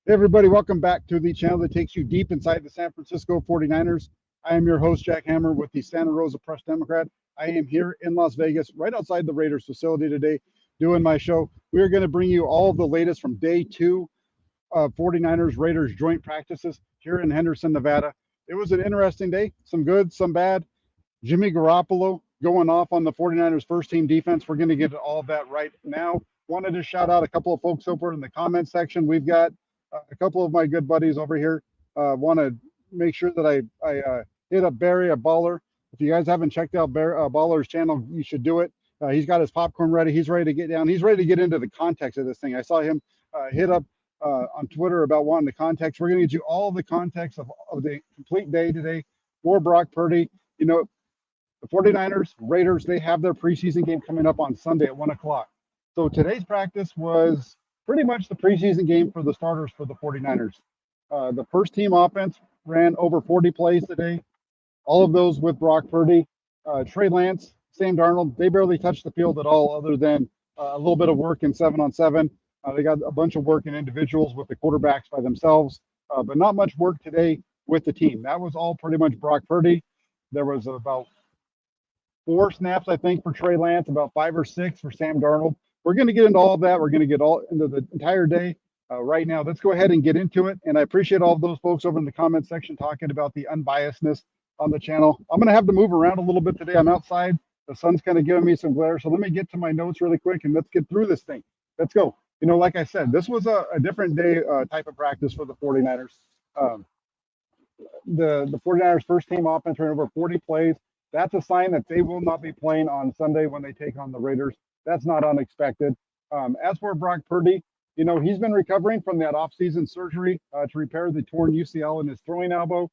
Hey everybody, welcome back to the channel that takes you deep inside the San Francisco 49ers. I am your host, Jack Hammer, with the Santa Rosa Press Democrat. I am here in Las Vegas, right outside the Raiders facility today, doing my show. We are going to bring you all of the latest from day two of 49ers Raiders joint practices here in Henderson, Nevada. It was an interesting day, some good, some bad. Jimmy Garoppolo going off on the 49ers first team defense. We're going to get to all of that right now. Wanted to shout out a couple of folks over in the comment section. We've got a couple of my good buddies over here. Want to make sure that I hit up Barry, a baller. If you guys haven't checked out Baller's channel, you should do it. He's got his popcorn ready. He's ready to get down. He's ready to get into the context of this thing. I saw him hit up on Twitter about wanting the context. We're going to get you all the context of the complete day today for Brock Purdy. You know, the 49ers, Raiders, they have their preseason game coming up on Sunday at 1 o'clock. So today's practice was pretty much the preseason game for the starters for the 49ers. The first team offense ran over 40 plays today, all of those with Brock Purdy. Trey Lance, Sam Darnold, they barely touched the field at all other than a little bit of work in 7-on-7. They got a bunch of work in individuals with the quarterbacks by themselves, but not much work today with the team. That was all pretty much Brock Purdy. There was about 4 snaps, I think, for Trey Lance, about 5 or 6 for Sam Darnold. We're going to get into all of that. We're going to get all into the entire day right now. Let's go ahead and get into it. And I appreciate all of those folks over in the comment section talking about the unbiasedness on the channel. I'm going to have to move around a little bit today. I'm outside. The sun's kind of giving me some glare. So let me get to my notes really quick and let's get through this thing. Let's go. You know, like I said, this was a different day type of practice for the 49ers. The 49ers first team offense ran over 40 plays. That's a sign that they will not be playing on Sunday when they take on the Raiders. That's not unexpected. As for Brock Purdy, you know, he's been recovering from that offseason surgery to repair the torn UCL in his throwing elbow.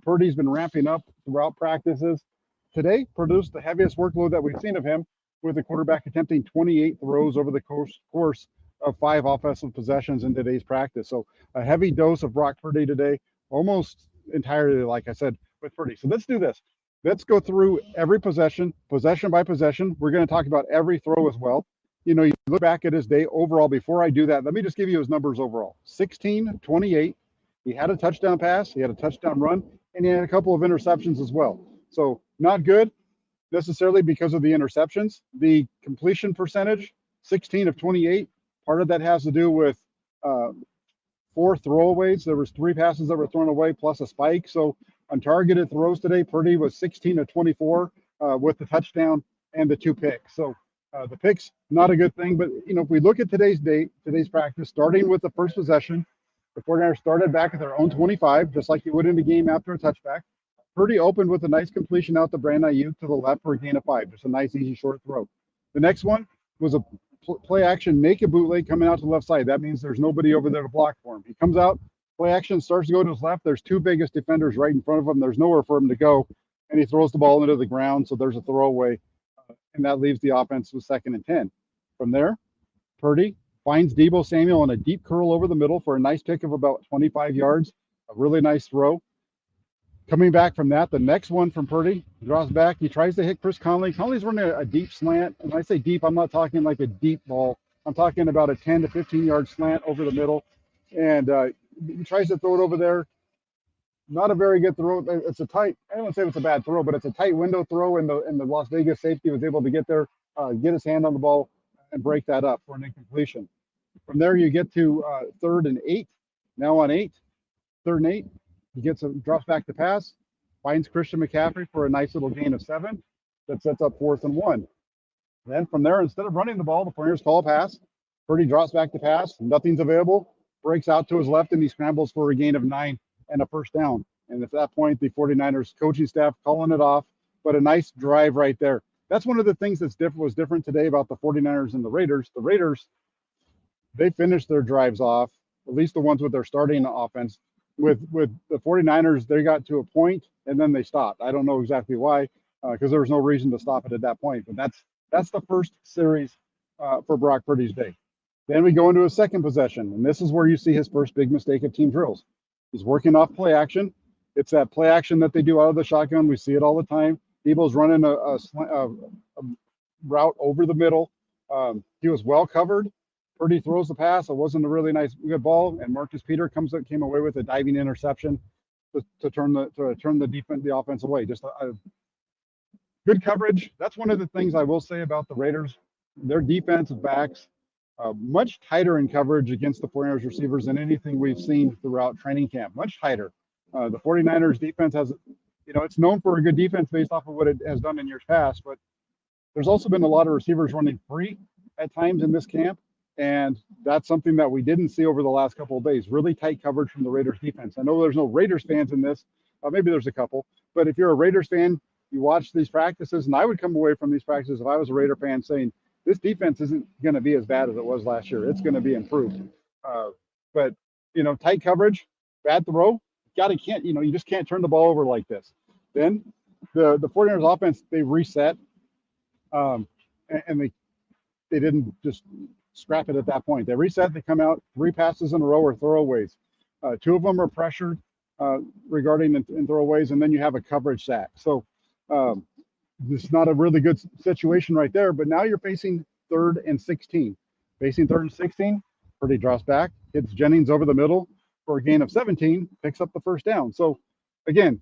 Purdy's been ramping up throughout practices. Today produced the heaviest workload that we've seen of him, with the quarterback attempting 28 throws over the course of 5 offensive possessions in today's practice. So a heavy dose of Brock Purdy today, almost entirely, like I said, with Purdy. So let's do this. Let's go through every possession by possession. We're going to talk about every throw as well. You know, you look back at his day overall. Before I do that, let me just give you his numbers overall. 16, 28. He had a touchdown pass. He had a touchdown run. And he had a couple of interceptions as well. So not good necessarily because of the interceptions. The completion percentage, 16 of 28. Part of that has to do with 4 throwaways. There was 3 passes that were thrown away plus a spike. So on targeted throws today, Purdy was 16 of 24 with the touchdown and the 2 picks. So the picks, not a good thing. But, you know, if we look at today's practice, starting with the first possession, the 49ers started back at their own 25, just like you would in the game after a touchback. Purdy opened with a nice completion out to Brandon Ayuk to the left for a gain of 5. Just a nice, easy, short throw. The next one was a play action naked bootleg coming out to the left side. That means there's nobody over there to block for him. He comes out, play action starts to go to his left. There's 2 biggest defenders right in front of him. There's nowhere for him to go, and he throws the ball into the ground. So there's a throwaway, and that leaves the offense with 2nd and 10. From there, Purdy finds Deebo Samuel on a deep curl over the middle for a nice pick of about 25 yards. A really nice throw. Coming back from that, the next one from Purdy, draws back. He tries to hit Chris Conley. Conley's running a deep slant. And when I say deep, I'm not talking like a deep ball. I'm talking about a 10 to 15-yard slant over the middle. And he tries to throw it over there. Not a very good throw. It's a tight, I don't want to say it's a bad throw, but it's a tight window throw, and the Las Vegas safety was able to get there, get his hand on the ball, and break that up for an incompletion. From there, you get to 3rd and 8. Now on 8, 3rd and 8. He drops back to pass, finds Christian McCaffrey for a nice little gain of 7 that sets up 4th and 1. Then from there, instead of running the ball, the 49ers call a pass. Purdy drops back to pass. Nothing's available. Breaks out to his left, and he scrambles for a gain of 9 and a first down. And at that point, the 49ers coaching staff calling it off, but a nice drive right there. That's one of the things that was different today about the 49ers and the Raiders. The Raiders, they finished their drives off, at least the ones with their starting offense. With the 49ers, they got to a point and then they stopped. I don't know exactly why, because there was no reason to stop it at that point. But that's the first series for Brock Purdy's day. Then we go into a second possession, and this is where you see his first big mistake of team drills. He's working off play action. It's that play action that they do out of the shotgun. We see it all the time. Deebo's running a route over the middle. He was well covered. Purdy throws the pass. It wasn't a really nice, good ball, and Marcus Peter came away with a diving interception to turn the offense away. Just a good coverage. That's one of the things I will say about the Raiders. Their defensive backs much tighter in coverage against the 49ers receivers than anything we've seen throughout training camp. Much tighter. The 49ers defense has, it's known for a good defense based off of what it has done in years past, but there's also been a lot of receivers running free at times in this camp. And that's something that we didn't see over the last couple of days. Really tight coverage from the Raiders defense. I know there's no Raiders fans in this. Maybe there's a couple. But if you're a Raiders fan, you watch these practices, and I would come away from these practices if I was a Raider fan saying, this defense isn't going to be as bad as it was last year. It's going to be improved. But, tight coverage, bad throw. You just can't turn the ball over like this. Then the 49ers offense, they reset. And they didn't just scrap it at that point. They reset. They come out 3 passes in a row or throwaways. 2 of them are pressured regarding in throwaways, and then you have a coverage sack. So this is not a really good situation right there. But now you're facing 3rd and 16. Facing 3rd and 16, Purdy drops back, hits Jennings over the middle for a gain of 17, picks up the first down. So again,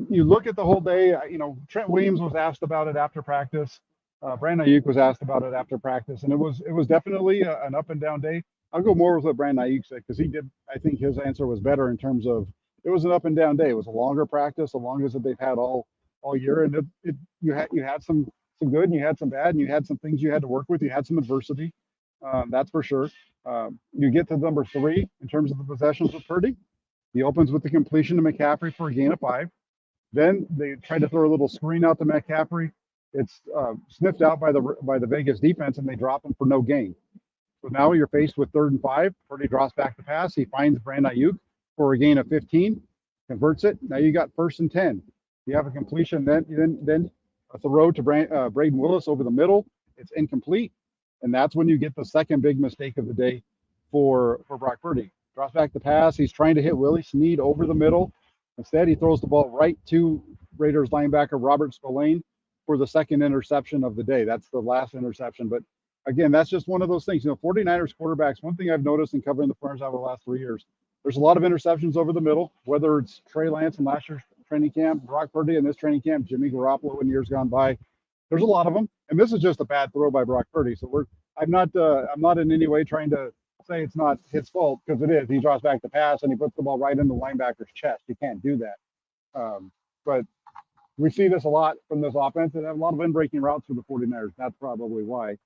you look at the whole day. Trent Williams was asked about it after practice. Brandon Ayuk was asked about it after practice, and it was definitely an up and down day. I'll go more with what Brandon Ayuk said because I think his answer was better in terms of it was an up and down day. It was a longer practice, the longest that they've had all year, and you had some good, and you had some bad, and you had some things you had to work with. You had some adversity, that's for sure. You get to number 3 in terms of the possessions with Purdy. He opens with the completion to McCaffrey for a gain of 5. Then they try to throw a little screen out to McCaffrey. It's sniffed out by the Vegas defense, and they drop him for no gain. So now you're faced with 3rd and 5. Purdy drops back the pass. He finds Brandon Ayuk for a gain of 15, converts it. Now you got 1st and 10. You have a completion, then a throw to Braden Willis over the middle. It's incomplete, and that's when you get the second big mistake of the day for Brock Purdy. Drops back the pass. He's trying to hit Willie Snead over the middle. Instead, he throws the ball right to Raiders linebacker Robert Spillane for the second interception of the day. That's the last interception. But again, that's just one of those things. 49ers quarterbacks, one thing I've noticed in covering the 49ers over the last 3 years, there's a lot of interceptions over the middle, whether it's Trey Lance in last year's training camp, Brock Purdy in this training camp, Jimmy Garoppolo in years gone by. There's a lot of them. And this is just a bad throw by Brock Purdy. So I'm not in any way trying to say it's not his fault, because it is. He draws back the pass and he puts the ball right in the linebacker's chest. You can't do that. But we see this a lot from this offense. They have a lot of in-breaking routes for the 49ers. That's probably why.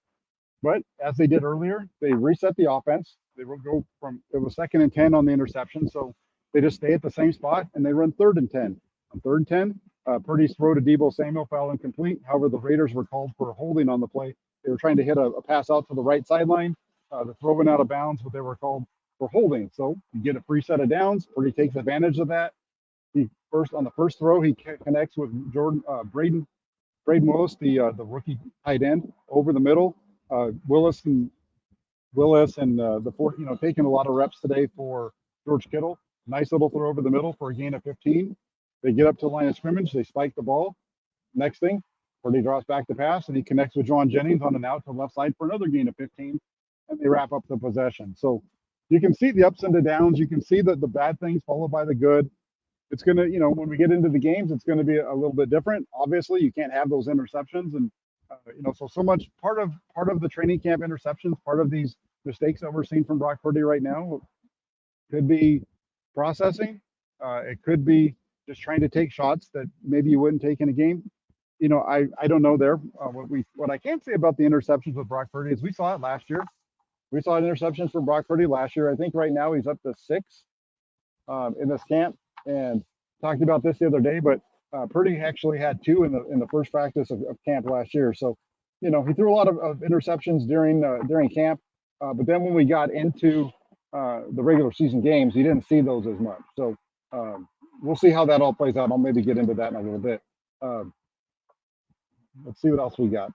But as they did earlier, they reset the offense. They will go it was 2nd and 10 on the interception. So they just stay at the same spot and they run 3rd and 10. On 3rd and 10, Purdy's throw to Deebo Samuel fell incomplete. However, the Raiders were called for holding on the play. They were trying to hit a pass out to the right sideline. The throw went out of bounds, but they were called for holding. So you get a free set of downs. Purdy takes advantage of that. On the first throw, he connects with Braden Willis, the rookie tight end, over the middle. Willis and the fourth, taking a lot of reps today for George Kittle. Nice little throw over the middle for a gain of 15. They get up to the line of scrimmage. They spike the ball. Next thing, Purdy draws back the pass, and he connects with John Jennings on an out to the left side for another gain of 15, and they wrap up the possession. So you can see the ups and the downs. You can see the bad things followed by the good. It's going to, when we get into the games, it's going to be a little bit different. Obviously, you can't have those interceptions. And, so much part of the training camp interceptions, part of these mistakes that we're seeing from Brock Purdy right now could be processing. It could be just trying to take shots that maybe you wouldn't take in a game. I don't know there. What I can say about the interceptions with Brock Purdy is we saw it last year. We saw interceptions from Brock Purdy last year. I think right now he's up to 6 in this camp, and talked about this the other day, but Purdy actually had 2 in the first practice of camp last year. So, he threw a lot of interceptions during camp, but then when we got into the regular season games, he didn't see those as much. So we'll see how that all plays out. I'll maybe get into that in a little bit. Let's see what else we got.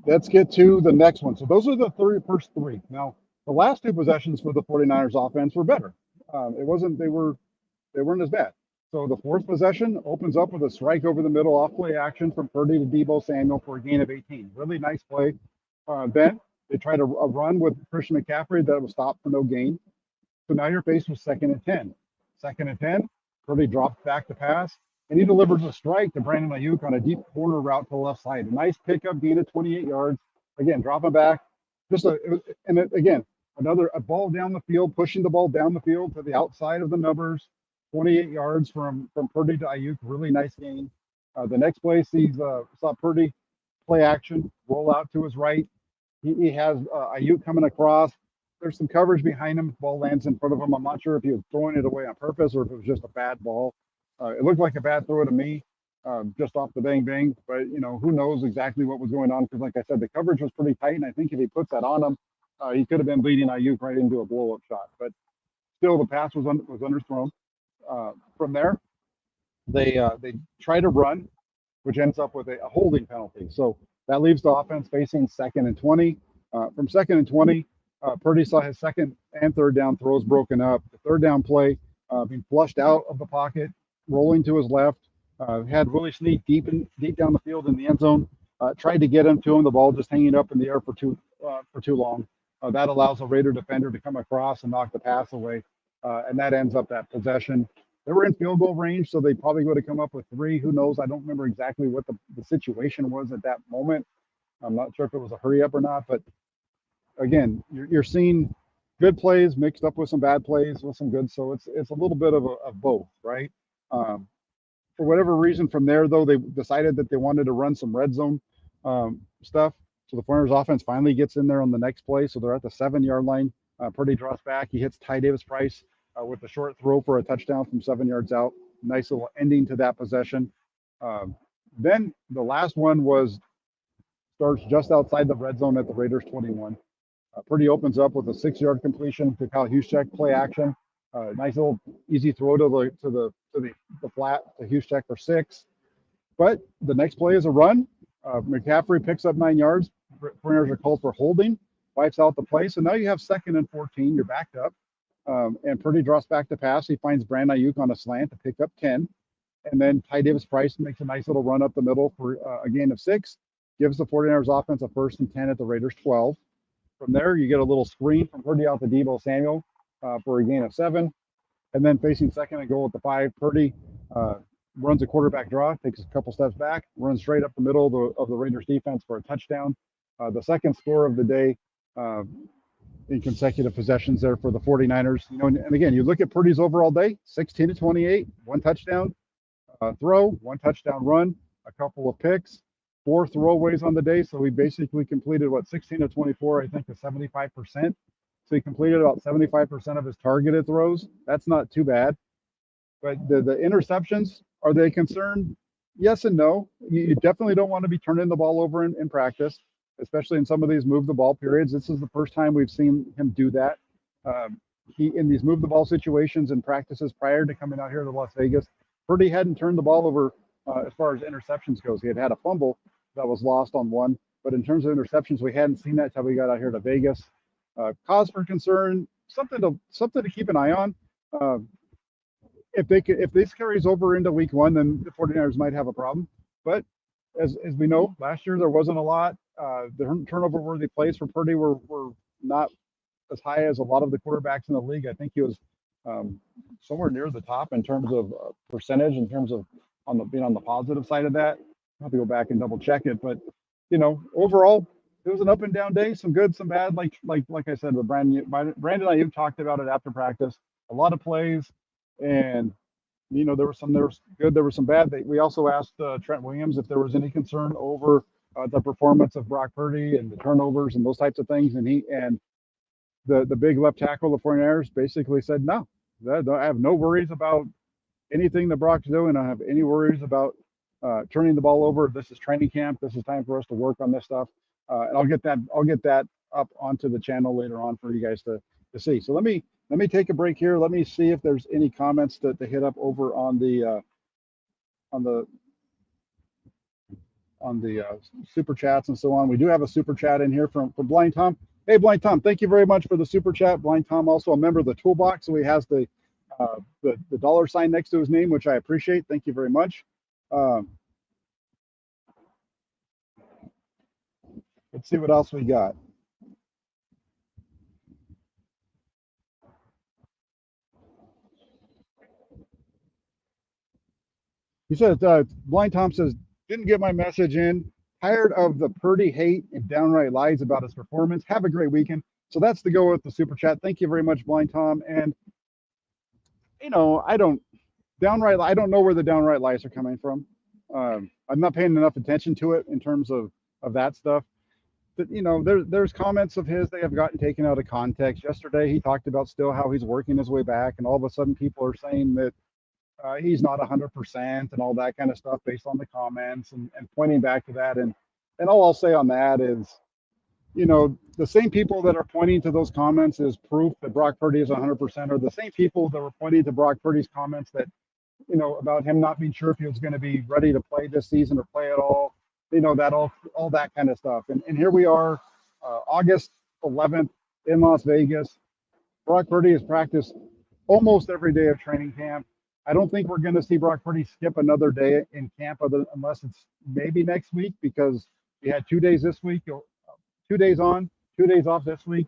Let's get to the next one. So those are the first 3. Now, the last 2 possessions for the 49ers offense were better. They weren't as bad. So the 4th possession opens up with a strike over the middle off play action from Purdy to Deebo Samuel for a gain of 18. Really nice play. Then they tried a run with Christian McCaffrey that was stopped for no gain. So now you're faced with 2nd and 10. 2nd and 10, Purdy drops back to pass, and he delivers a strike to Brandon Ayuk on a deep corner route to the left side. A nice pickup, gain of 28 yards. Again, dropping back. Again, a ball down the field, pushing the ball down the field to the outside of the numbers. 28 yards from Purdy to Ayuk. Really nice gain. The next play saw Purdy play action, roll out to his right. He has Ayuk coming across. There's some coverage behind him. Ball lands in front of him. I'm not sure if he was throwing it away on purpose or if it was just a bad ball. It looked like a bad throw to me, just off the bang bang. But who knows exactly what was going on? Because like I said, the coverage was pretty tight, and I think if he puts that on him, he could have been leading Ayuk right into a blow up shot. But still, the pass was underthrown. From there, they try to run, which ends up with a holding penalty. So that leaves the offense facing 2nd and 20. From 2nd and 20, Purdy saw his 2nd and 3rd down throws broken up. The 3rd down play being flushed out of the pocket, rolling to his left, had Willie Snead deep down the field in the end zone. Tried to get him to him. The ball just hanging up in the air for too long. That allows a Raider defender to come across and knock the pass away, and that ends up that possession. They were in field goal range, so they probably would have come up with 3. Who knows? I don't remember exactly what the situation was at that moment. I'm not sure if it was a hurry up or not, but again, you're seeing good plays mixed up with some bad plays with some good. So it's a little bit of both, right? For whatever reason, from there though, they decided that they wanted to run some red zone stuff. So the 49ers offense finally gets in there on the next play. So they're at the 7-yard line. Purdy draws back. He hits Ty Davis Price with a short throw for a touchdown from 7 yards out. Nice little ending to that possession. Then the last one starts just outside the red zone at the Raiders 21. Purdy opens up with a 6-yard completion to Kyle Juszczyk, play action. Nice little easy throw to the flat to Juszczyk for 6. But the next play is a run. McCaffrey picks up 9 yards. 49ers are called for holding, wipes out the play. So now you have 2nd and 14. You're backed up. And Purdy drops back to pass. He finds Brandon Ayuk on a slant to pick up 10. And then Ty Davis Price makes a nice little run up the middle for a gain of 6. Gives the 49ers offense a 1st and 10 at the Raiders 12. From there, you get a little screen from Purdy out to Deebo Samuel for a gain of 7. And then facing 2nd and goal at the 5, Purdy runs a quarterback draw, takes a couple steps back, runs straight up the middle of the Raiders defense for a touchdown. The 2nd score of the day in consecutive possessions there for the 49ers. And again, you look at Purdy's overall day, 16 to 28, 1 touchdown throw, 1 touchdown run, a couple of picks, 4 throwaways on the day. So he basically completed 16 to 24, I think, to 75%. So he completed about 75% of his targeted throws. That's not too bad. But the interceptions, are they a concern? Yes and no. You definitely don't want to be turning the ball over in practice, especially in some of these move the ball periods. This is the first time we've seen him do that. He in these move the ball situations and practices prior to coming out here to Las Vegas, Purdy hadn't turned the ball over as far as interceptions goes. He had a fumble that was lost on one, but in terms of interceptions, we hadn't seen that until we got out here to Vegas. Cause for concern, something to keep an eye on. If this carries over into week 1, then the 49ers might have a problem. But as we know, last year there wasn't a lot. The turnover worthy plays for Purdy were not as high as a lot of the quarterbacks in the league. I think he was somewhere near the top in terms of percentage, in terms of being on the positive side of that. I'll have to go back and double check it, but overall it was an up and down day, some good, some bad. Like I said, with Brandon Ayuk talked about it after practice. A lot of plays, and there was good, there was some bad. We also asked Trent Williams if there was any concern over the performance of Brock Purdy and the turnovers and those types of things, and the big left tackle of the 49ers basically said no. I have no worries about anything that Brock's doing. I don't have any worries about turning the ball over. This is training camp. This is time for us to work on this stuff. And I'll get that up onto the channel later on for you guys to see. So let me take a break here. Let me see if there's any comments to hit up over on the super chats and so on. We do have a super chat in here from Blind Tom. Hey, Blind Tom, thank you very much for the super chat. Blind Tom, also a member of the Toolbox, so he has the $sign next to his name, which I appreciate. Thank you very much. Let's see what else we got. He said, Blind Tom says, didn't get my message in. Tired of the Purdy hate and downright lies about his performance. Have a great weekend. So that's the go with the super chat. Thank you very much, Blind Tom. And, I don't know where the downright lies are coming from. I'm not paying enough attention to it in terms of that stuff. But, there's comments of his they have gotten taken out of context. Yesterday, he talked about still how he's working his way back. And all of a sudden, people are saying that he's not 100% and all that kind of stuff based on the comments and pointing back to that. And all I'll say on that is, the same people that are pointing to those comments as proof that Brock Purdy is 100% are the same people that were pointing to Brock Purdy's comments that, about him not being sure if he was going to be ready to play this season or play at all, that all that kind of stuff. And here we are, August 11th in Las Vegas. Brock Purdy has practiced almost every day of training camp. I don't think we're going to see Brock Purdy skip another day in camp unless it's maybe next week, because we had 2 days this week, 2 days on, 2 days off this week.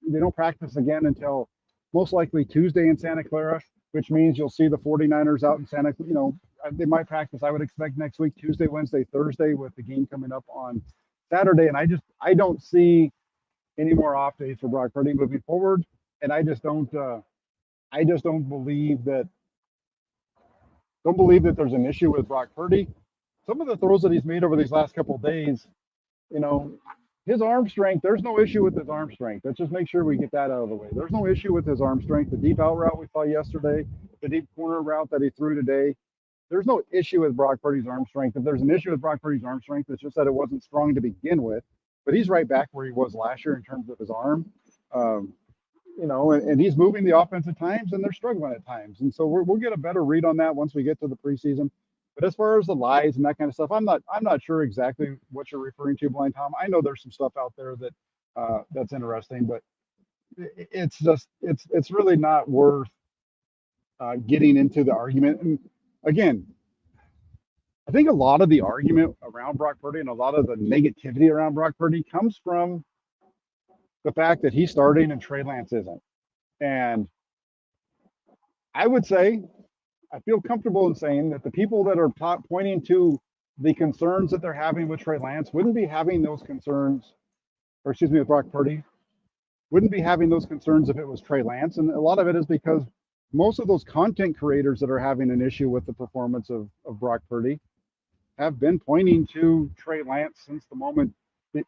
They don't practice again until most likely Tuesday in Santa Clara, which means you'll see the 49ers out in Santa Clara. They might practice, I would expect, next week, Tuesday, Wednesday, Thursday, with the game coming up on Saturday. And I don't see any more off days for Brock Purdy moving forward. And I just don't believe that there's an issue with Brock Purdy. Some of the throws that he's made over these last couple of days, his arm strength, there's no issue with his arm strength. Let's just make sure we get that out of the way. There's no issue with his arm strength. The deep out route we saw yesterday, the deep corner route that he threw today, there's no issue with Brock Purdy's arm strength. If there's an issue with Brock Purdy's arm strength, it's just that it wasn't strong to begin with. But he's right back where he was last year in terms of his arm. And he's moving the offense at times, and they're struggling at times. And so we'll get a better read on that once we get to the preseason. But as far as the lies and that kind of stuff, I'm not sure exactly what you're referring to, Blind Tom. I know there's some stuff out there that that's interesting, but it's really not worth getting into the argument. And again, I think a lot of the argument around Brock Purdy and a lot of the negativity around Brock Purdy comes from the fact that he's starting and Trey Lance isn't. And I would say, I feel comfortable in saying that the people that are pointing to the concerns that they're having with Trey Lance wouldn't be having those concerns, with Brock Purdy, wouldn't be having those concerns if it was Trey Lance. And a lot of it is because most of those content creators that are having an issue with the performance of Brock Purdy have been pointing to Trey Lance since the moment,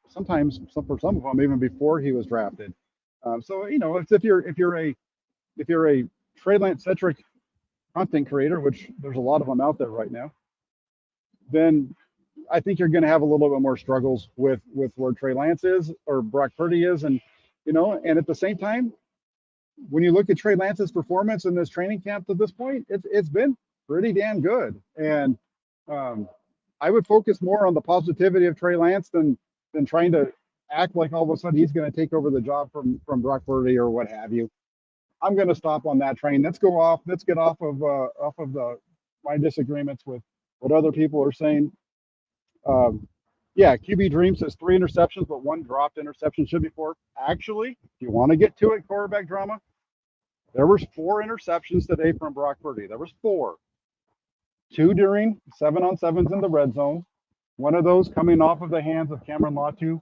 sometimes for some of them even before he was drafted. So if you're a Trey Lance centric content creator, which there's a lot of them out there right now, then I think you're going to have a little bit more struggles with where Trey Lance is or Brock Purdy is, and and at the same time, when you look at Trey Lance's performance in this training camp to this point, it's been pretty damn good. And I would focus more on the positivity of Trey Lance than trying to act like all of a sudden he's going to take over the job from Brock Purdy or what have you. I'm going to stop on that train. Let's get off of my disagreements with what other people are saying. QB Dream says 3 interceptions, but 1 dropped interception. Should be 4. Actually, if you want to get to it, quarterback drama, there was 4 interceptions today from Brock Purdy. There was 4. 2 during 7-on-7s in the red zone. One of those coming off of the hands of Cameron Latu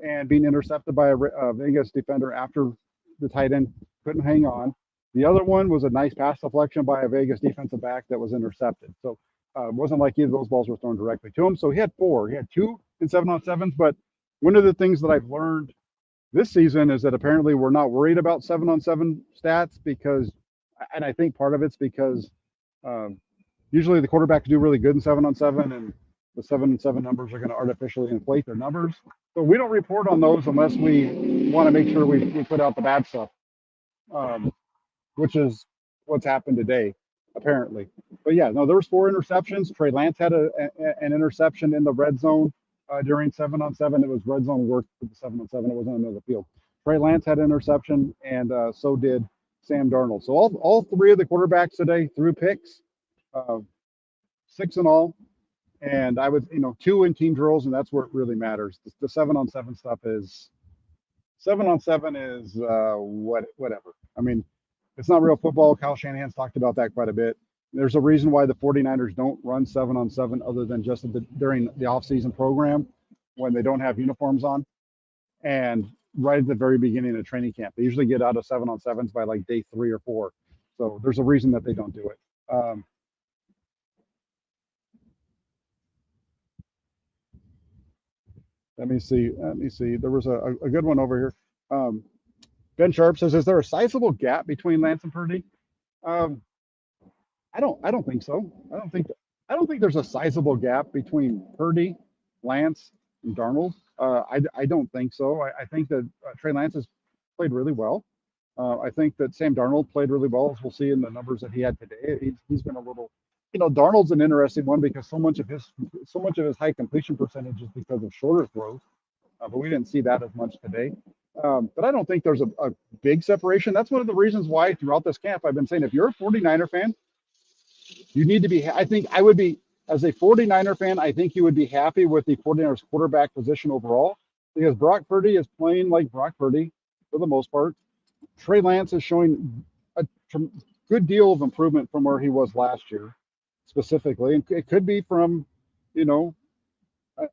and being intercepted by a Vegas defender after the tight end couldn't hang on. The other one was a nice pass deflection by a Vegas defensive back that was intercepted. So it wasn't like either of those balls were thrown directly to him. So he had 4. He had 2 in 7-on-7s. But one of the things that I've learned this season is that apparently we're not worried about 7-on-7 stats because, and I think part of it's because usually the quarterbacks do really good in 7-on-7, and the 7-on-7 numbers are going to artificially inflate their numbers. So we don't report on those unless we want to make sure we put out the bad stuff, which is what's happened today, apparently. But yeah, no, there was 4 interceptions. Trey Lance had an interception in the red zone during 7-on-7. It was red zone work for the 7-on-7. It wasn't on the field. Trey Lance had an interception, and so did Sam Darnold. So all 3 of the quarterbacks today threw picks, 6 in all. And I would, 2 in team drills, and that's where it really matters. The 7-on-7 stuff is 7-on-7 is whatever. I mean, it's not real football. Kyle Shanahan's talked about that quite a bit. There's a reason why the 49ers don't run 7-on-7 other than just during the offseason program when they don't have uniforms on. And right at the very beginning of training camp, they usually get out of 7-on-7s by like day 3 or 4. So there's a reason that they don't do it. Let me see. There was a good one over here. Ben Sharp says, "Is there a sizable gap between Lance and Purdy?" Um, I don't think so. I don't think there's a sizable gap between Purdy, Lance, and Darnold. I don't think so. I think that Trey Lance has played really well. I think that Sam Darnold played really well, as we'll see in the numbers that he had today. He's been a little, Darnold's an interesting one because so much of his high completion percentage is because of shorter throws, but we didn't see that as much today. But I don't think there's a big separation. That's one of the reasons why throughout this camp I've been saying if you're a 49er fan, you need to be. I think I would be, as a 49er fan, I think you would be happy with the 49ers quarterback position overall because Brock Purdy is playing like Brock Purdy for the most part. Trey Lance is showing a good deal of improvement from where he was last year, specifically. And it could be from,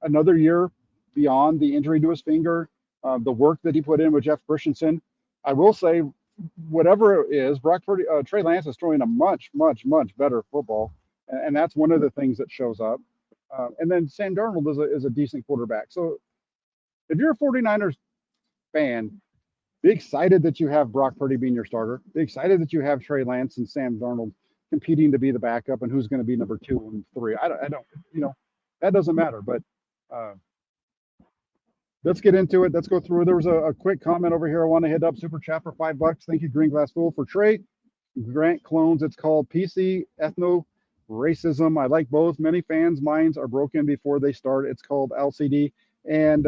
another year beyond the injury to his finger, the work that he put in with Jeff Christensen. I will say, whatever it is, Trey Lance is throwing a much, much, much better football, and that's one of the things that shows up. And then Sam Darnold is a decent quarterback. So if you're a 49ers fan, be excited that you have Brock Purdy being your starter. Be excited that you have Trey Lance and Sam Darnold competing to be the backup and who's going to be number 2 and 3. I don't, that doesn't matter. But let's get into it. Let's go through. There was a quick comment over here. I want to hit up super chat for $5. Thank you, Green Glass Fool, for Trey. Grant Clones. It's called PC Ethno Racism. I like both. Many fans' minds are broken before they start. It's called LCD, and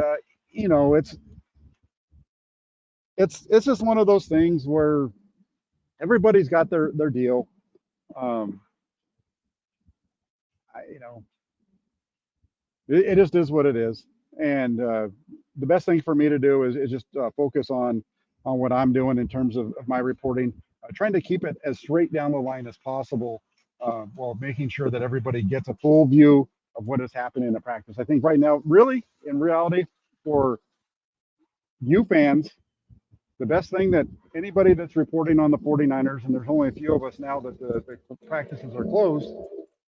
it's just one of those things where everybody's got their deal. It just is what it is. And the best thing for me to do is just focus on what I'm doing in terms of my reporting, trying to keep it as straight down the line as possible while making sure that everybody gets a full view of what is happening in the practice. I think right now, really, in reality, for you fans, the best thing that anybody that's reporting on the 49ers, and there's only a few of us now that the practices are closed,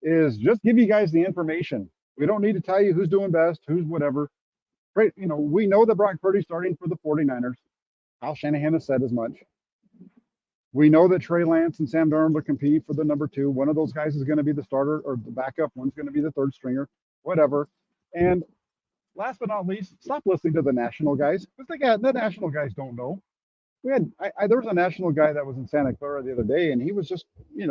is just give you guys the information. We don't need to tell you who's doing best, who's whatever. Right? We know that Brock Purdy's starting for the 49ers. Kyle Shanahan has said as much. We know that Trey Lance and Sam Darnold are competing for the number 2. One of those guys is going to be the starter or the backup. One's going to be the third stringer, whatever. And last but not least, stop listening to the national guys because the national guys don't know. There was a national guy that was in Santa Clara the other day, and he was just, it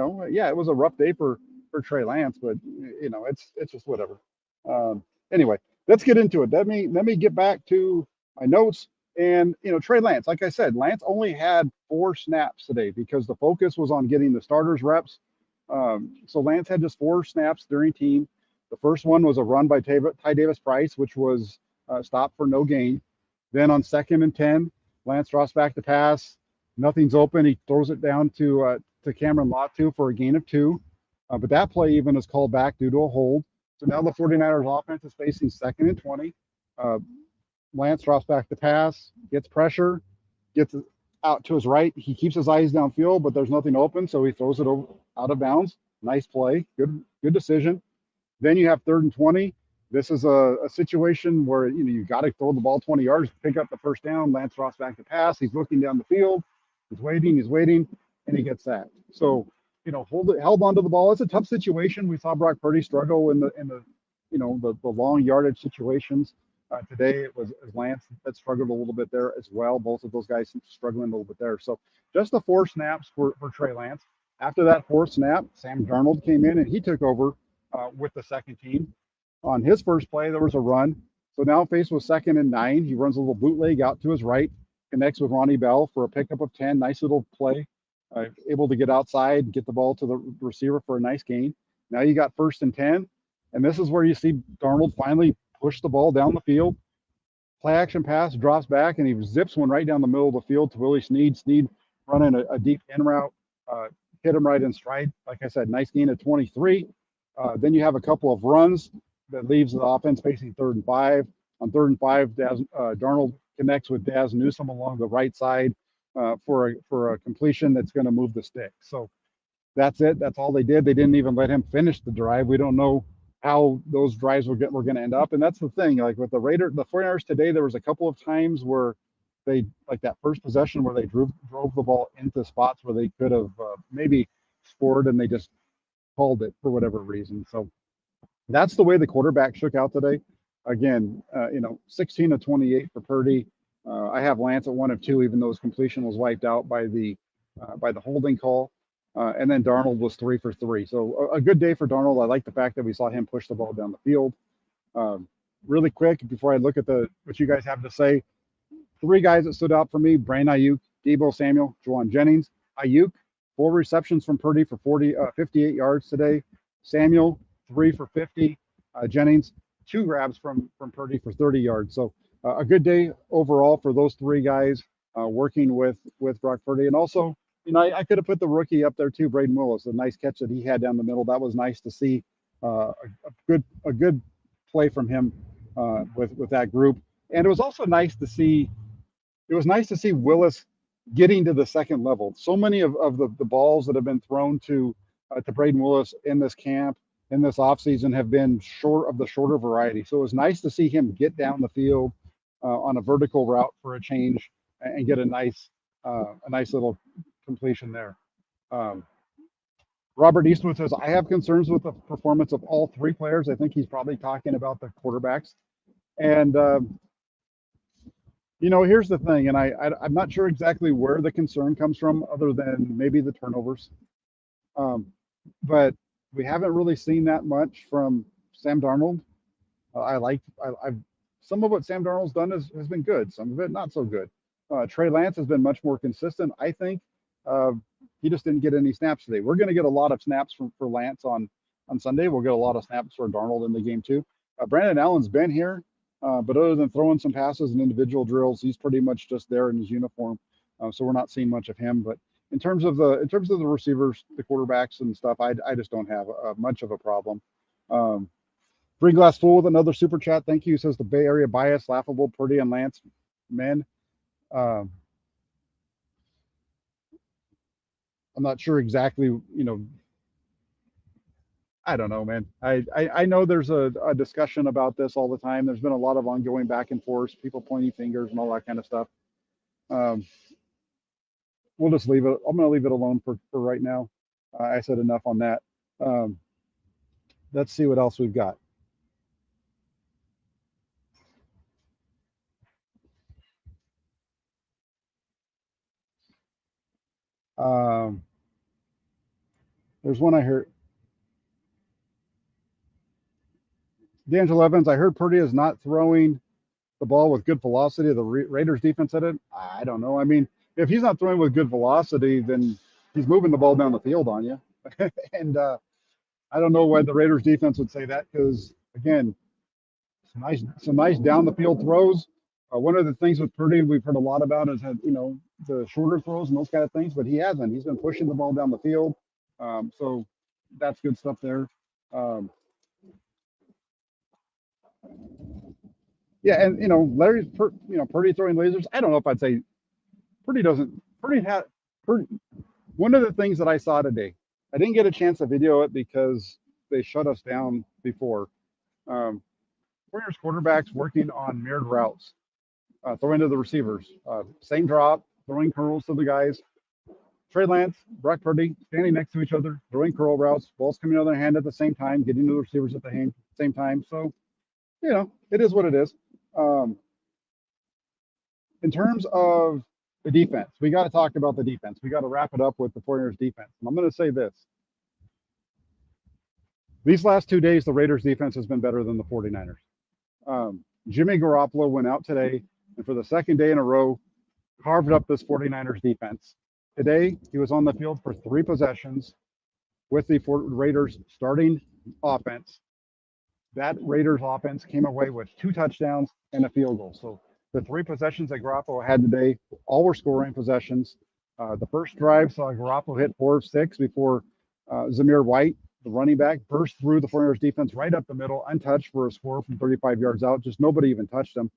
was a rough day for Trey Lance, but it's just whatever. Anyway, let's get into it. Let me get back to my notes. And Trey Lance, like I said, Lance only had 4 snaps today because the focus was on getting the starters reps. So Lance had just 4 snaps during team. The first one was a run by Ty Davis Price, which was stopped for no gain. Then on 2nd and 10. Lance drops back to pass. Nothing's open. He throws it down to Cameron Latu for a gain of 2. But that play even is called back due to a hold. So now the 49ers offense is facing 2nd and 20. Lance drops back to pass, gets pressure, gets out to his right. He keeps his eyes downfield, but there's nothing open, so he throws it out of bounds. Nice play. Good decision. Then you have 3rd and 20. This is a situation where you got to throw the ball 20 yards to pick up the first down. Lance drops back to pass. He's looking down the field. He's waiting, and he gets sacked. So held onto the ball. It's a tough situation. We saw Brock Purdy struggle in the long yardage situations. Today it was Lance that struggled a little bit there as well. Both of those guys struggling a little bit there. So just the 4 snaps for Trey Lance. After that 4th snap, Sam Darnold came in and he took over with the second team. On his first play, there was a run. So now faced with 2nd and 9, he runs a little bootleg out to his right, connects with Ronnie Bell for a pickup of 10. Nice little play. Able to get outside, get the ball to the receiver for a nice gain. Now you got 1st and 10, And this is where you see Darnold finally push the ball down the field. Play action pass, drops back, and he zips one right down the middle of the field to Willie Snead. Snead running a deep in route, hit him right in stride. Like I said, nice gain of 23. Then you have a couple of runs that leaves the offense facing 3rd and 5. On 3rd and 5, Darnold connects with Daz Newsome along the right side for a completion that's going to move the stick. So that's it. That's all they did. They didn't even let him finish the drive. We don't know how those drives were going to end up. And that's the thing. Like with the 49ers today, there was a couple of times where they, like that first possession where they drove the ball into spots where they could have maybe scored, and they just called it for whatever reason. So that's the way the quarterback shook out today. Again, 16 of 28 for Purdy. I have Lance at 1 of 2, even though his completion was wiped out by the holding call. And then Darnold was 3 for 3. So a good day for Darnold. I like the fact that we saw him push the ball down the field. Really quick, before I look at what you guys have to say, 3 guys that stood out for me: Brandon Ayuk, Deebo Samuel, Juwan Jennings. Ayuk, 4 receptions from Purdy for 58 yards today. Samuel, 3 for 50. Jennings, 2 grabs from Purdy for 30 yards. So a good day overall for those 3 guys working with Brock Purdy. And also, I could have put the rookie up there too, Braden Willis. A nice catch that he had down the middle. That was nice to see. A good play from him with that group. And it was also nice to see. It was nice to see Willis getting to the second level. So many of the balls that have been thrown to Braden Willis in this camp, in this offseason, have been the shorter variety. So it was nice to see him get down the field on a vertical route for a change and get a nice little completion there. Robert Eastwood says, I have concerns with the performance of all 3 players. I think he's probably talking about the quarterbacks. And here's the thing, and I'm not sure exactly where the concern comes from, other than maybe the turnovers. But we haven't really seen that much from Sam Darnold. I've some of what Sam Darnold's done has been good. Some of it not so good. Trey Lance has been much more consistent, I think. He just didn't get any snaps today. We're going to get a lot of snaps for Lance on Sunday. We'll get a lot of snaps for Darnold in the game too. Brandon Allen's been here. But other than throwing some passes and individual drills, he's pretty much just there in his uniform. So we're not seeing much of him. But in terms of the receivers, the quarterbacks and stuff, I just don't have much of a problem. Green Glass Full with another super chat. Thank you. Says the Bay Area bias, laughable, Purdy and Lance men. I'm not sure exactly, I don't know, man. I know there's a discussion about this all the time. There's been a lot of ongoing back and forth, people pointing fingers and all that kind of stuff. We'll just leave it. I'm going to leave it alone for right now. I said enough on that. Let's see what else we've got. There's one I heard. D'Angelo Evans, I heard Purdy is not throwing the ball with good velocity. The Raiders defense said it. I don't know. I mean, if he's not throwing with good velocity, then he's moving the ball down the field on you. And I don't know why the Raiders defense would say that, because, again, some nice down the field throws. One of the things with Purdy we've heard a lot about is the shorter throws and those kind of things, but he hasn't. He's been pushing the ball down the field. So that's good stuff there. Yeah, and Larry's Purdy throwing lasers. I don't know if I'd say Purdy doesn't. Purdy. One of the things that I saw today, I didn't get a chance to video it because they shut us down before. Warriors quarterbacks working on mirrored routes, throwing to the receivers, same drop, throwing curls to the guys. Trey Lance, Brock Purdy standing next to each other, throwing curl routes, balls coming out of their hand at the same time, getting to the receivers at the same time. So, it is what it is. In terms of the defense, we got to talk about the defense. We got to wrap it up with the 49ers defense. And I'm going to say this. These last 2 days, the Raiders defense has been better than the 49ers. Jimmy Garoppolo went out today, and for the second day in a row, carved up this 49ers defense. Today, he was on the field for 3 possessions with the Raiders starting offense. that Raiders offense came away with 2 touchdowns and a field goal. So the 3 possessions that Garoppolo had today, all were scoring possessions. The first drive saw Garoppolo hit 4 of 6 before Zamir White, the running back, burst through the 49ers defense right up the middle, untouched for a score from 35 yards out. Just nobody even touched him.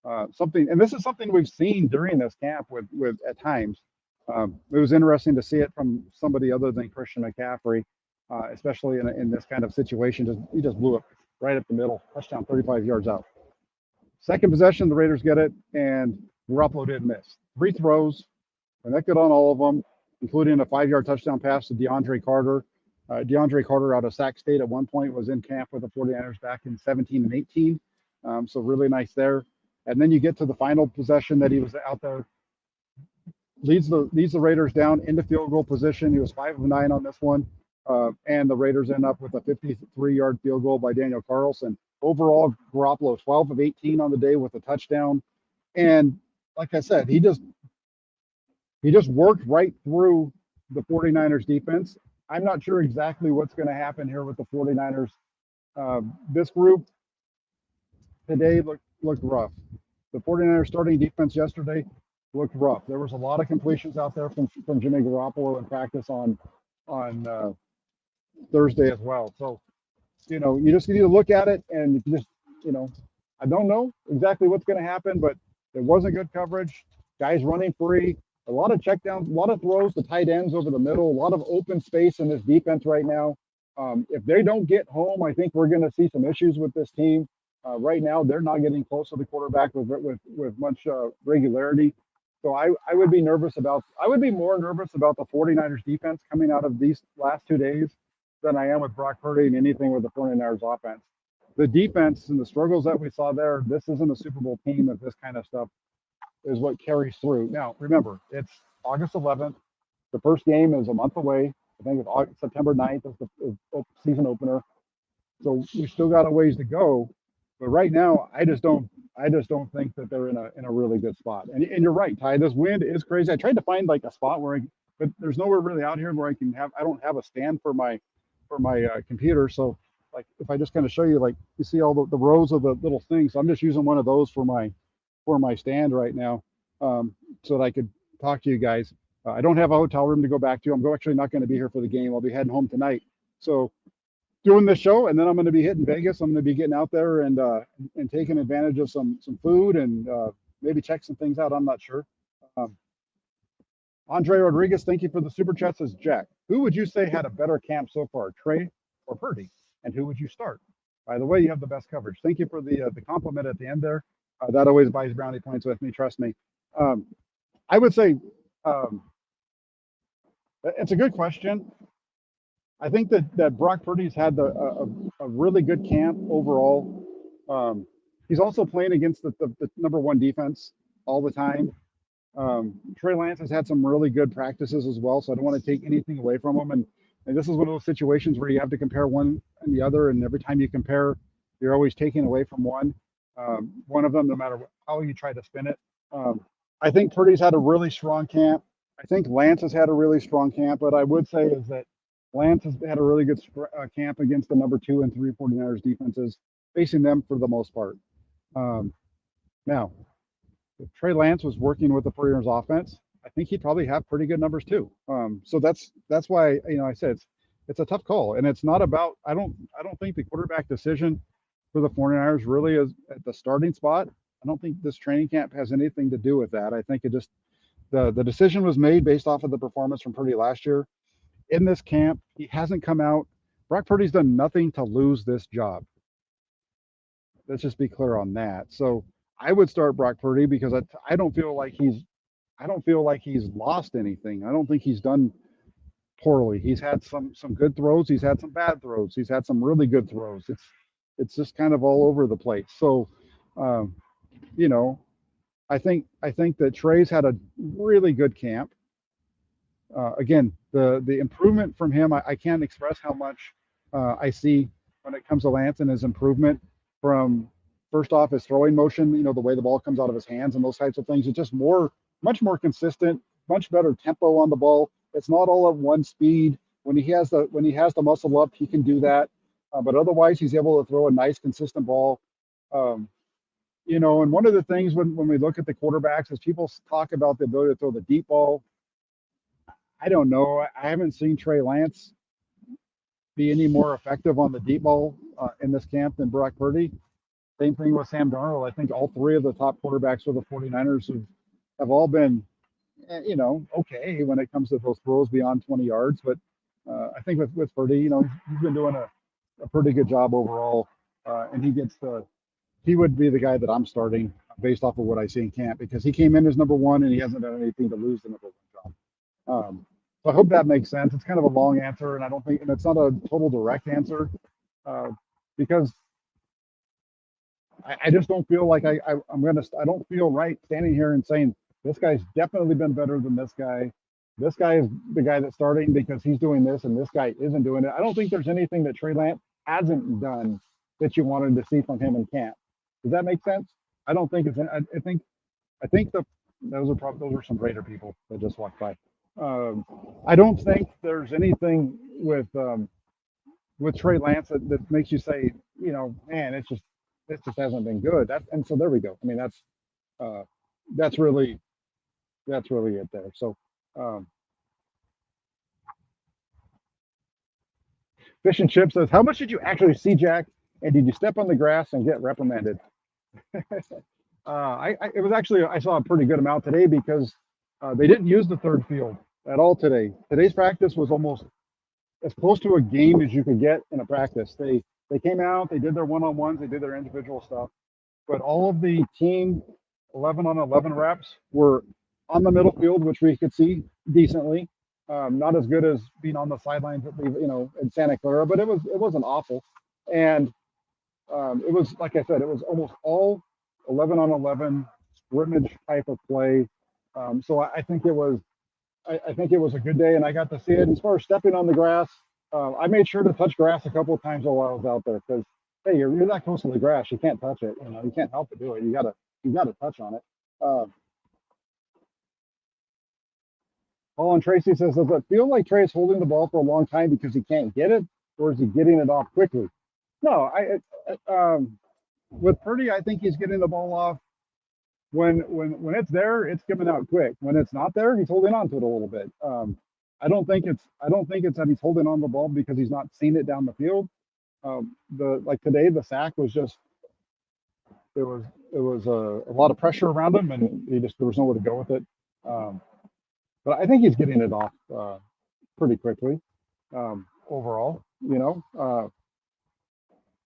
And this is something we've seen during this camp with at times. It was interesting to see it from somebody other than Christian McCaffrey, especially in this kind of situation. He just blew it right up the middle, touchdown 35 yards out. Second possession, the Raiders get it, and Garoppolo didn't miss. 3 throws, connected on all of them, including a 5-yard touchdown pass to DeAndre Carter. DeAndre Carter out of Sac State at one point was in camp with the 49ers back in 17 and 18. So really nice there. And then you get to the final possession that he was out there, leads the Raiders down into field goal position. He was 5 of 9 on this one. And the Raiders end up with a 53-yard field goal by Daniel Carlson. Overall, Garoppolo 12 of 18 on the day with a touchdown. And like I said, he just worked right through the 49ers defense. I'm not sure exactly what's going to happen here with the 49ers. This group today looked rough. The 49ers starting defense yesterday looked rough. There was a lot of completions out there from Jimmy Garoppolo in practice on Thursday as well. So, you just need to look at it and just, I don't know exactly what's going to happen, but it wasn't good coverage. Guys running free, a lot of checkdowns, a lot of throws to tight ends over the middle, a lot of open space in this defense right now. If they don't get home, I think we're going to see some issues with this team. Right now, they're not getting close to the quarterback with much regularity. So I would be more nervous about the 49ers defense coming out of these last 2 days than I am with Brock Purdy and anything with the 49ers offense. The defense and the struggles that we saw there, this isn't a Super Bowl team if this kind of stuff is what carries through. Now, remember, it's August 11th. The first game is a month away. I think it's September 9th is the season opener. So we still got a ways to go. But right now, I just don't think that they're in a really good spot. And you're right, Ty. This wind is crazy. I tried to find like a spot but there's nowhere really out here where I don't have a stand for my computer. So like if I just kind of show you, like you see all the rows of the little things. So I'm just using one of those for my stand right now, so that I could talk to you guys. I don't have a hotel room to go back to. I'm actually not going to be here for the game. I'll be heading home tonight. So doing this show, and then I'm going to be hitting Vegas. I'm going to be getting out there and taking advantage of some food and maybe check some things out. I'm not sure. Andre Rodriguez, thank you for the super chat. Says Jack, who would you say had a better camp so far, Trey or Purdy? And who would you start? By the way, you have the best coverage. Thank you for the compliment at the end there. That always buys brownie points with me. Trust me. I would say it's a good question. I think that Brock Purdy's had a really good camp overall. He's also playing against the number 1 defense all the time. Trey Lance has had some really good practices as well, so I don't want to take anything away from him. And this is one of those situations where you have to compare one and the other, and every time you compare, you're always taking away from one of them, no matter how you try to spin it. I think Purdy's had a really strong camp. I think Lance has had a really strong camp, but I would say is that Lance has had a really good camp against the number 2 and 3 49ers defenses, facing them for the most part. Now, if Trey Lance was working with the 49ers offense, I think he'd probably have pretty good numbers too. So that's why I said it's a tough call, and it's not about. I don't think the quarterback decision for the 49ers really is at the starting spot. I don't think this training camp has anything to do with that. I think it just the decision was made based off of the performance from Purdy last year. In this camp, he hasn't come out. Brock Purdy's done nothing to lose this job. Let's just be clear on that. So I would start Brock Purdy because I don't feel like he's lost anything. I don't think he's done poorly. He's had some good throws. He's had some bad throws. He's had some really good throws. It's just kind of all over the place. So, I think that Trey's had a really good camp. Again, the improvement from him, I can't express how much I see when it comes to Lance and his improvement from, first off, his throwing motion, the way the ball comes out of his hands and those types of things. It's just much more consistent, much better tempo on the ball. It's not all at one speed. When he has the muscle up, he can do that. but otherwise he's able to throw a nice, consistent ball. Um, and one of the things when we look at the quarterbacks is people talk about the ability to throw the deep ball. I don't know. I haven't seen Trey Lance be any more effective on the deep ball in this camp than Brock Purdy. Same thing with Sam Darnold. I think all three of the top quarterbacks for the 49ers have all been, okay when it comes to those throws beyond 20 yards. But I think with Purdy, he's been doing a pretty good job overall. And he would be the guy that I'm starting based off of what I see in camp because he came in as number one and he hasn't done anything to lose the number one job. So I hope that makes sense. It's kind of a long answer, and I don't think, and it's not a total direct answer because I just don't feel like I don't feel right standing here and saying this guy's definitely been better than this guy. This guy is the guy that's starting because he's doing this, and this guy isn't doing it. I don't think there's anything that Trey Lance hasn't done that you wanted to see from him in camp. Does that make sense? I don't think it's. I think those are some Raider people that just walked by. I don't think there's anything with Trey Lance that makes you say, man, it just hasn't been good. And so there we go. I mean, uh, that's really it there. So um, Fish and Chip says, how much did you actually see, Jack? And did you step on the grass and get reprimanded? It was actually I saw a pretty good amount today because they didn't use the third field at all today. Today's practice was almost as close to a game as you could get in a practice. They came out, they did their one-on-ones, they did their individual stuff, but all of the team 11 on 11 reps were on the middle field, which we could see decently. Not as good as being on the sidelines, in Santa Clara, but it wasn't awful. And it was, like I said, it was almost all 11 on 11 scrimmage type of play. So I think it was a good day, and I got to see it. As far as stepping on the grass, I made sure to touch grass a couple of times while I was out there because, hey, you're that close to the grass, you can't touch it. You can't help but do it. You gotta touch on it. Paul and Tracy says, does it feel like Trey is holding the ball for a long time because he can't get it, or is he getting it off quickly? No, with Purdy, I think he's getting the ball off when it's there, it's coming out quick. When it's not there, he's holding on to it a little bit. I don't think it's that he's holding on to the ball because he's not seeing it down the field. Like today, the sack was just it was a lot of pressure around him, and there was nowhere to go with it. But I think he's getting it off pretty quickly overall.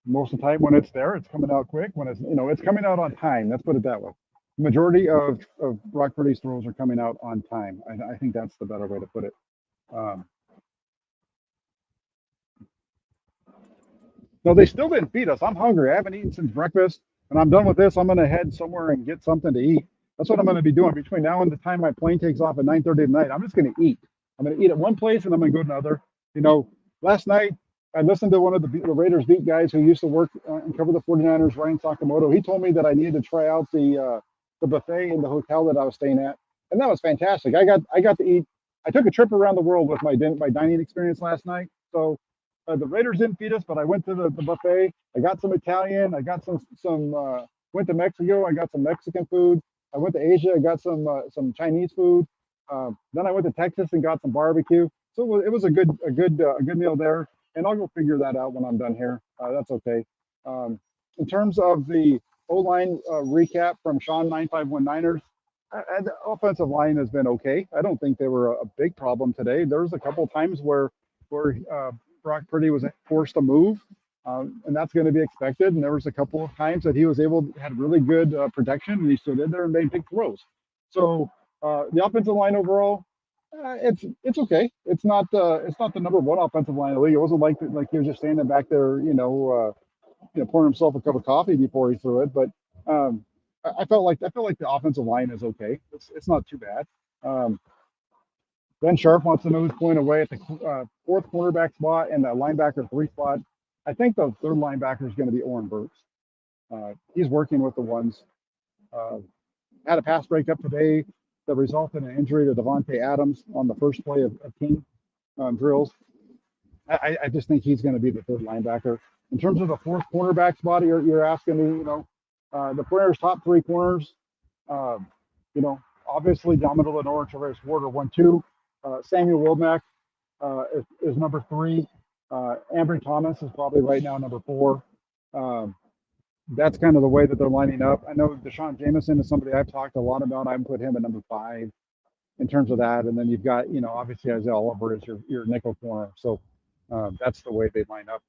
Most of the time when it's there, it's coming out quick. When it's coming out on time. Let's put it that way. The majority of Brock Purdy's throws are coming out on time. I think that's the better way to put it. No, they still didn't feed us. I'm hungry. I haven't eaten since breakfast, and I'm done with this. I'm going to head somewhere and get something to eat. That's what I'm going to be doing between now and the time my plane takes off at 9:30 at night. I'm just going to eat. I'm going to eat at one place, and I'm going to go to another. Last night I listened to one of the Raiders beat guys who used to work and cover the 49ers, Ryan Sakamoto. He told me that I needed to try out the buffet in the hotel that I was staying at, and that was fantastic. I got to eat. I took a trip around the world with my dining experience last night. So the Raiders didn't feed us, but I went to the buffet. I got some Italian. I got some went to Mexico. I got some Mexican food. I went to Asia. I got some Chinese food. Then I went to Texas and got some barbecue. So it was a good meal there. And I'll go figure that out when I'm done here. That's okay. In terms of the O-line recap from Sean 9519ers, the offensive line has been okay. I don't think they were a big problem today. There was a couple of times where Brock Purdy was forced to move, and that's going to be expected. And there was a couple of times that he had really good protection, and he stood in there and made big throws. So the offensive line overall, it's okay. It's not the number one offensive line in the league. It wasn't like he was just standing back there, pouring himself a cup of coffee before he threw it. But I felt like the offensive line is okay. It's not too bad. Ben Sharp wants to know who's pulling away at the fourth cornerback spot and the linebacker 3 spot. I think the third linebacker is going to be Oren Burks. He's working with the ones. Had a pass breakup today that resulted in an injury to Devontae Adams on the first play of team drills. I just think he's going to be the third linebacker. In terms of the fourth cornerback spot, you're asking me, the Flyers' top three corners, uh, obviously Dominic Lenore and Travis Ward are 1, 2. Samuel Womack is number 3. Ambry Thomas is probably right now number 4. Um, that's kind of the way that they're lining up. I know Deshaun Jameson is somebody I've talked a lot about. I would put him at number 5 in terms of that. And then you've got, obviously Isaiah Oliver is your nickel corner. So that's the way they line up,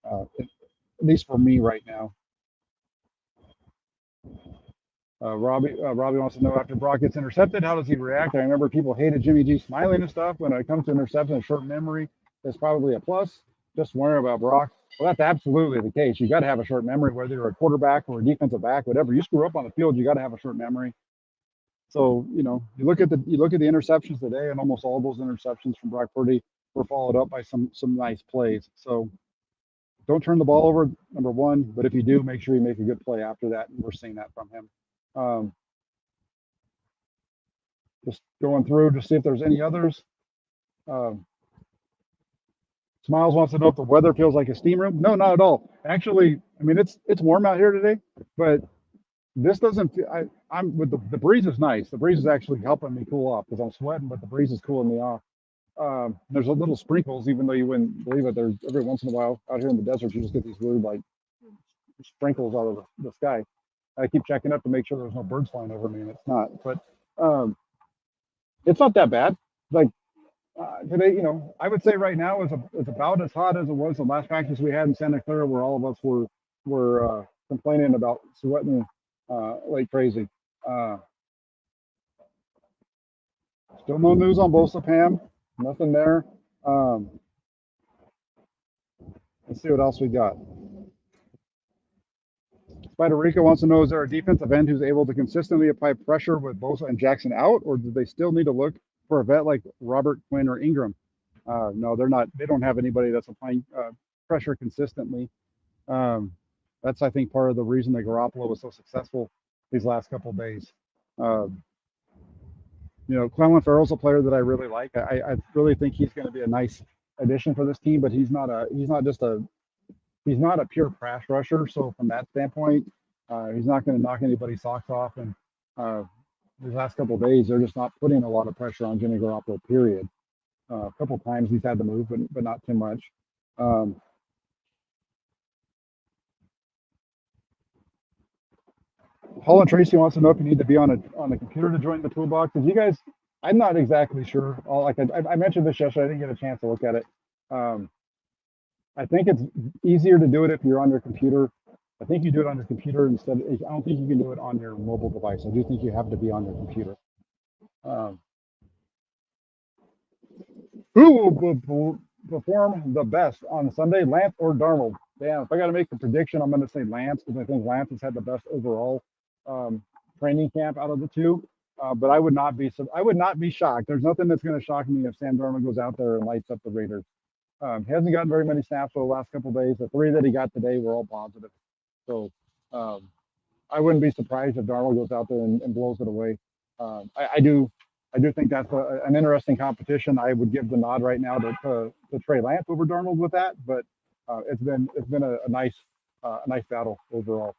at least for me right now. Robbie wants to know, after Brock gets intercepted, how does he react? I remember people hated Jimmy G smiling and stuff. When it comes to interception, short memory is probably a plus. Just worry about Brock. Well, that's absolutely the case. You got to have a short memory, whether you're a quarterback or a defensive back, whatever. You screw up on the field, you got to have a short memory. So you look at the interceptions today, and almost all those interceptions from Brock Purdy were followed up by some nice plays. So don't turn the ball over, number one. But if you do, make sure you make a good play after that, and we're seeing that from him. Just going through to see if there's any others. Smiles wants to know if the weather feels like a steam room. No, not at all. Actually, I mean it's warm out here today, but this doesn't feel. I'm with the breeze is nice. The breeze is actually helping me cool off because I'm sweating, but the breeze is cooling me off. There's a little sprinkles, even though you wouldn't believe it. There's every once in a while out here in the desert, you just get these weird like sprinkles out of the sky. I keep checking up to make sure there's no birds flying over me, and it's not. But it's not that bad. Like today, I would say right now is about as hot as it was the last practice we had in Santa Clara, where all of us were complaining about sweating like crazy. Still no news on Bosa, Pam. Nothing there. Let's see what else we got. Spider Rica wants to know, is there a defensive end who's able to consistently apply pressure with Bosa and Jackson out, or do they still need to look for a vet like Robert Quinn or Ingram? No, they're not. They don't have anybody that's applying pressure consistently. That's, I think, part of the reason that Garoppolo was so successful these last couple of days. Clelin Ferrell's a player that I really like. I really think he's going to be a nice addition for this team, but he's not a pure pass rusher. So from that standpoint, he's not going to knock anybody's socks off. And these last couple of days, they're just not putting a lot of pressure on Jimmy Garoppolo, period. A couple of times he's had to move, but not too much. Holland Tracy wants to know if you need to be on a computer to join the toolbox. Because you guys, I'm not exactly sure. I mentioned this yesterday. I didn't get a chance to look at it. I think it's easier to do it if you're on your computer. I think you do it on your computer instead. I don't think you can do it on your mobile device. I do think you have to be on your computer. Who will perform the best on Sunday, Lance or Darnold? Damn, if I got to make a prediction, I'm going to say Lance because I think Lance has had the best overall training camp out of the two. But I would not be shocked. There's nothing that's going to shock me if Sam Darnold goes out there and lights up the Raiders. He hasn't gotten very many snaps for the last couple of days. The 3 that he got today were all positive. So I wouldn't be surprised if Darnold goes out there and blows it away. I do think that's an interesting competition. I would give the nod right now to Trey Lance over Darnold with that, but it's been a nice battle overall.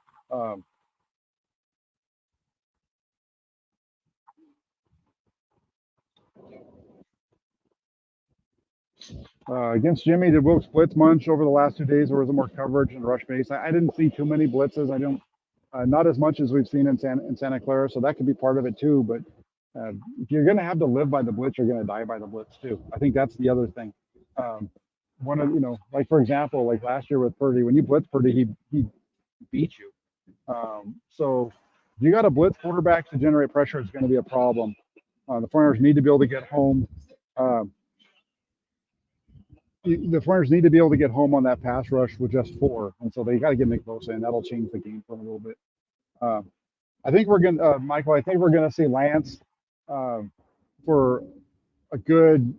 Against Jimmy, did Wilkes blitz munch over the last 2 days, or was it more coverage and rush base? I didn't see too many blitzes. I don't, not as much as we've seen in Santa Clara, so that could be part of it too. But if you're going to have to live by the blitz, you're going to die by the blitz too. I think that's the other thing. One of like for example, like last year with Purdy, when you blitz Purdy, he beat you. So if you got to blitz quarterbacks to generate pressure, it's going to be a problem. The Flyers need to be able to get home. The Flyers need to be able to get home on that pass rush with just 4, and so they got to get Nick Bosa, and that'll change the game for him a little bit. I think we're going to, Michael. I think we're going to see Lance for a good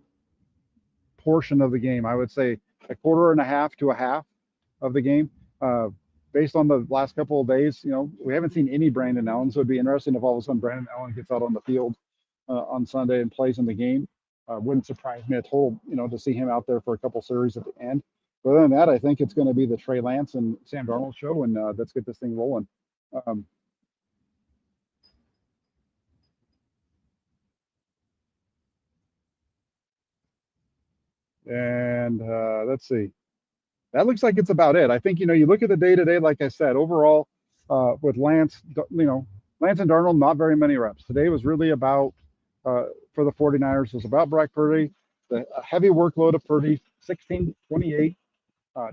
portion of the game. I would say a quarter and a half to a half of the game. Based on the last couple of days, we haven't seen any Brandon Allen, so it'd be interesting if all of a sudden Brandon Allen gets out on the field on Sunday and plays in the game. Wouldn't surprise me at all, to see him out there for a couple series at the end. But other than that, I think it's going to be the Trey Lance and Sam Darnold show, and let's get this thing rolling. Um, and let's see. That looks like it's about it. I think, you look at the day to day, like I said, overall, with Lance, Lance and Darnold, not very many reps. Today was really about, for the 49ers, was about Brock Purdy, the heavy workload of Purdy, 16, 28,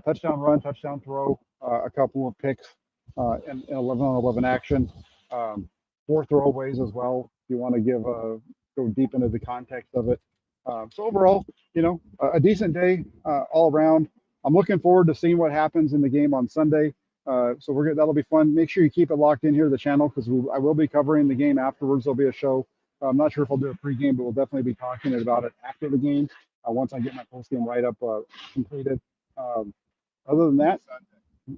touchdown run, touchdown throw, a couple of picks, and 11 on 11 action, 4 throwaways as well. If you want to go deep into the context of it. So overall, a decent day all around. I'm looking forward to seeing what happens in the game on Sunday. So that'll be fun. Make sure you keep it locked in here to the channel because I will be covering the game afterwards. There'll be a show. I'm not sure if I'll do a pregame, but we'll definitely be talking about it after the game once I get my post-game write-up completed. Other than that,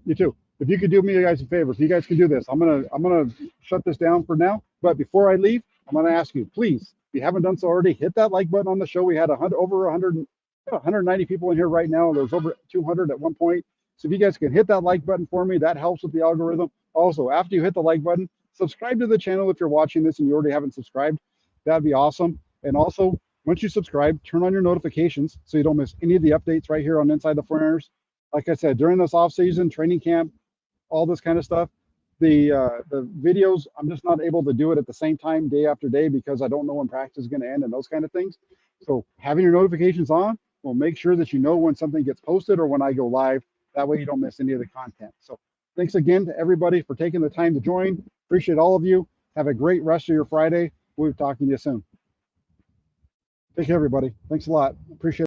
you too. If you could do me guys a favor, if you guys can do this, I'm gonna shut this down for now. But before I leave, I'm gonna ask you, please, if you haven't done so already, hit that like button on the show. We had over 190 people in here right now. There's over 200 at one point. So if you guys can hit that like button for me, that helps with the algorithm. Also, after you hit the like button, subscribe to the channel if you're watching this and you already haven't subscribed. That'd be awesome. And also, once you subscribe, turn on your notifications so you don't miss any of the updates right here on Inside the 49ers. Like I said, during this off season, training camp, all this kind of stuff, the videos, I'm just not able to do it at the same time day after day because I don't know when practice is going to end and those kind of things. So having your notifications on will make sure that you know when something gets posted or when I go live. That way you don't miss any of the content. So thanks again to everybody for taking the time to join. Appreciate all of you. Have a great rest of your Friday. We'll be talking to you soon. Take care, everybody. Thanks a lot. Appreciate it.